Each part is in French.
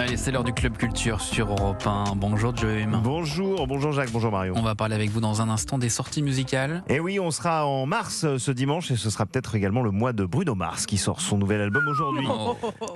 Allez, c'est l'heure du Club Culture sur Europe 1. Bonjour Joël. Bonjour Jacques, bonjour Mario. On va parler avec vous dans un instant des sorties musicales. Et oui, on sera en mars ce dimanche et ce sera peut-être également le mois de Bruno Mars qui sort son nouvel album aujourd'hui.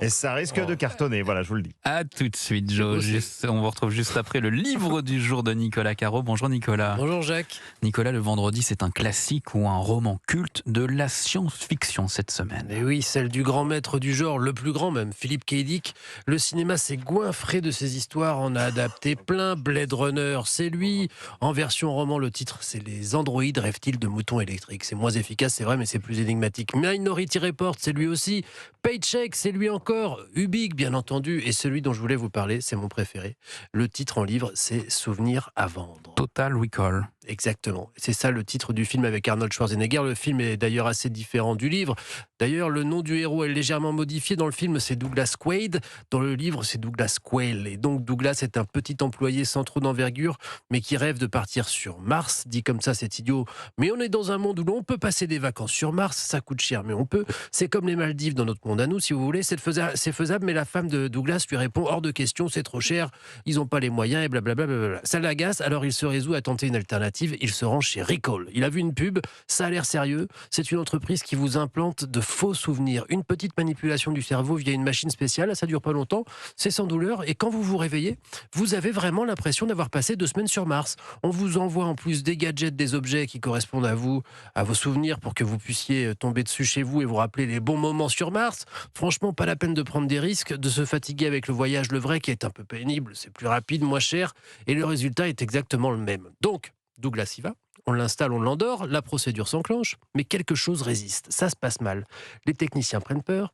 Et ça risque de cartonner, voilà, je vous le dis. A tout de suite, Joe. On vous retrouve juste après le livre du jour de Nicolas Caro. Bonjour Nicolas. Bonjour Jacques. Nicolas, le vendredi, c'est un classique ou un roman culte de la science-fiction cette semaine. Et oui, celle du grand maître du genre, le plus grand même, Philippe K. Dick. Le cinéma s'est goinfré de ses histoires, on a adapté plein. Blade Runner, c'est lui. En version roman, le titre, c'est Les androïdes rêvent-ils de moutons électriques. C'est moins efficace, c'est vrai, mais c'est plus énigmatique. Minority Report, c'est lui aussi. Paycheck, c'est lui encore. Ubik, bien entendu. Et celui dont je voulais vous parler, c'est mon préféré. Le titre en livre, c'est Souvenirs à vendre. Total Recall. Exactement. C'est ça le titre du film avec Arnold Schwarzenegger. Le film est d'ailleurs assez différent du livre. D'ailleurs, le nom du héros est légèrement modifié. Dans le film, c'est Douglas Quaid. Dans le livre, c'est Douglas Quayle. Et donc, Douglas est un petit employé sans trop d'envergure, mais qui rêve de partir sur Mars. Dit comme ça, c'est idiot. Mais on est dans un monde où l'on peut passer des vacances sur Mars. Ça coûte cher, mais on peut. C'est comme les Maldives dans notre monde à nous, si vous voulez. C'est faisable, mais la femme de Douglas lui répond hors de question, c'est trop cher. Ils n'ont pas les moyens et blablabla. Ça l'agace, alors il se résout à tenter une alternative. Il se rend chez Recall. Il a vu une pub, ça a l'air sérieux. C'est une entreprise qui vous implante de faux souvenirs. Une petite manipulation du cerveau via une machine spéciale, ça dure pas longtemps, c'est sans douleur. Et quand vous vous réveillez, vous avez vraiment l'impression d'avoir passé 2 semaines sur Mars. On vous envoie en plus des gadgets, des objets qui correspondent à vous, à vos souvenirs, pour que vous puissiez tomber dessus chez vous et vous rappeler les bons moments sur Mars. Franchement, pas la peine de prendre des risques, de se fatiguer avec le voyage, le vrai, qui est un peu pénible. C'est plus rapide, moins cher, et le résultat est exactement le même. Donc, Douglas y va, on l'installe, on l'endort, la procédure s'enclenche, mais quelque chose résiste, ça se passe mal. Les techniciens prennent peur,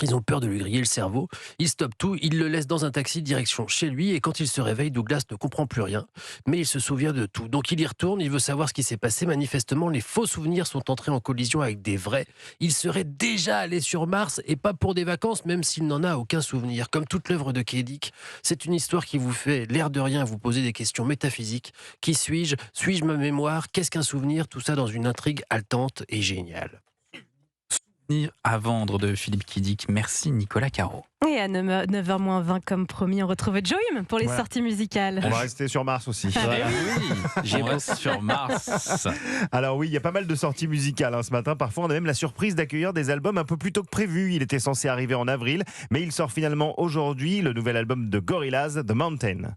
ils ont peur de lui griller le cerveau, ils stoppent tout, ils le laissent dans un taxi direction chez lui, et quand il se réveille, Douglas ne comprend plus rien, mais il se souvient de tout. Donc il y retourne, il veut savoir ce qui s'est passé. Manifestement, les faux souvenirs sont entrés en collision avec des vrais. Il serait déjà allé sur Mars, et pas pour des vacances, même s'il n'en a aucun souvenir. Comme toute l'œuvre de K. Dick, c'est une histoire qui vous fait, l'air de rien, vous poser des questions métaphysiques. Qui suis-je ? Suis-je ma mémoire ? Qu'est-ce qu'un souvenir ? Tout ça dans une intrigue haletante et géniale. À vendre de Philippe K. Dick. Merci Nicolas Caro. Et à 9h-20, comme promis, on retrouve Joïm pour les sorties musicales. On va rester sur Mars aussi. Voilà. Oui, j'y reste sur Mars. Alors oui, il y a pas mal de sorties musicales ce matin. Parfois, on a même la surprise d'accueillir des albums un peu plus tôt que prévu. Il était censé arriver en avril, mais il sort finalement aujourd'hui le nouvel album de Gorillaz, The Mountain.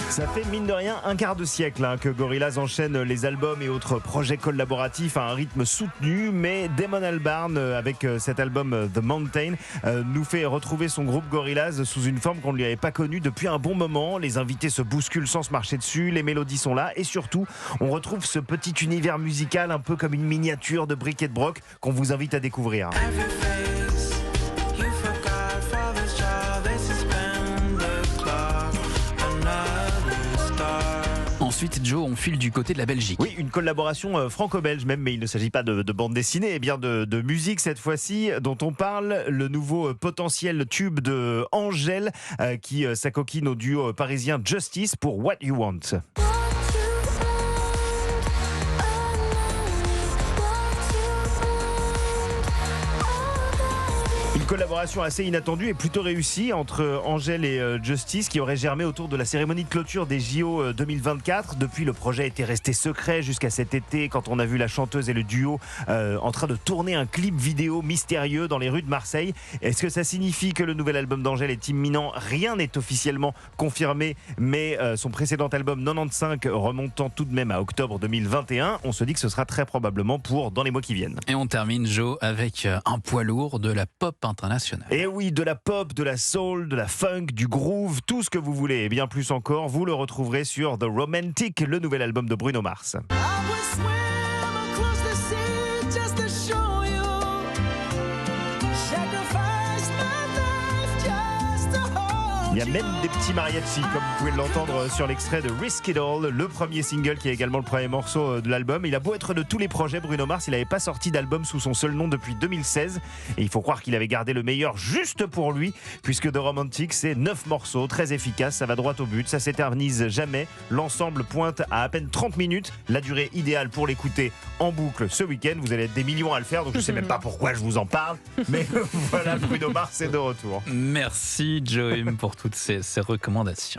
Ça fait mine de rien un quart de siècle que Gorillaz enchaîne les albums et autres projets collaboratifs à un rythme soutenu, mais Damon Albarn, avec cet album The Mountain, nous fait retrouver son groupe Gorillaz sous une forme qu'on ne lui avait pas connue depuis un bon moment. Les invités se bousculent sans se marcher dessus, les mélodies sont là, et surtout, on retrouve ce petit univers musical un peu comme une miniature de Brick et de Broc qu'on vous invite à découvrir. Ensuite, Joe, on file du côté de la Belgique. Oui, une collaboration franco-belge même, mais il ne s'agit pas de bande dessinée, et bien de musique cette fois-ci, dont on parle, le nouveau potentiel tube de Angèle, qui s'acoquine au duo parisien Justice pour What You Want. Une collaboration assez inattendue et plutôt réussie entre Angèle et Justice, qui aurait germé autour de la cérémonie de clôture des JO 2024. Depuis, le projet était resté secret jusqu'à cet été, quand on a vu la chanteuse et le duo en train de tourner un clip vidéo mystérieux dans les rues de Marseille. Est-ce que ça signifie que le nouvel album d'Angèle est imminent ? Rien n'est officiellement confirmé, mais son précédent album 95 remontant tout de même à octobre 2021, on se dit que ce sera très probablement pour dans les mois qui viennent. Et on termine, Joe, avec un poids lourd de la pop internationale. Et oui, de la pop, de la soul, de la funk, du groove, tout ce que vous voulez et bien plus encore, vous le retrouverez sur The Romantic, le nouvel album de Bruno Mars. Il y a même des petits mariachis, comme vous pouvez l'entendre sur l'extrait de Risk It All, le premier single qui est également le premier morceau de l'album. Il a beau être de tous les projets, Bruno Mars, il n'avait pas sorti d'album sous son seul nom depuis 2016. Et il faut croire qu'il avait gardé le meilleur juste pour lui, puisque The Romantic, c'est 9 morceaux, très efficaces, ça va droit au but, ça s'éternise jamais. L'ensemble pointe à peine 30 minutes, la durée idéale pour l'écouter en boucle ce week-end. Vous allez être des millions à le faire, donc je ne sais même pas pourquoi je vous en parle. Mais voilà, Bruno Mars est de retour. Merci Joey pour toutes ces recommandations.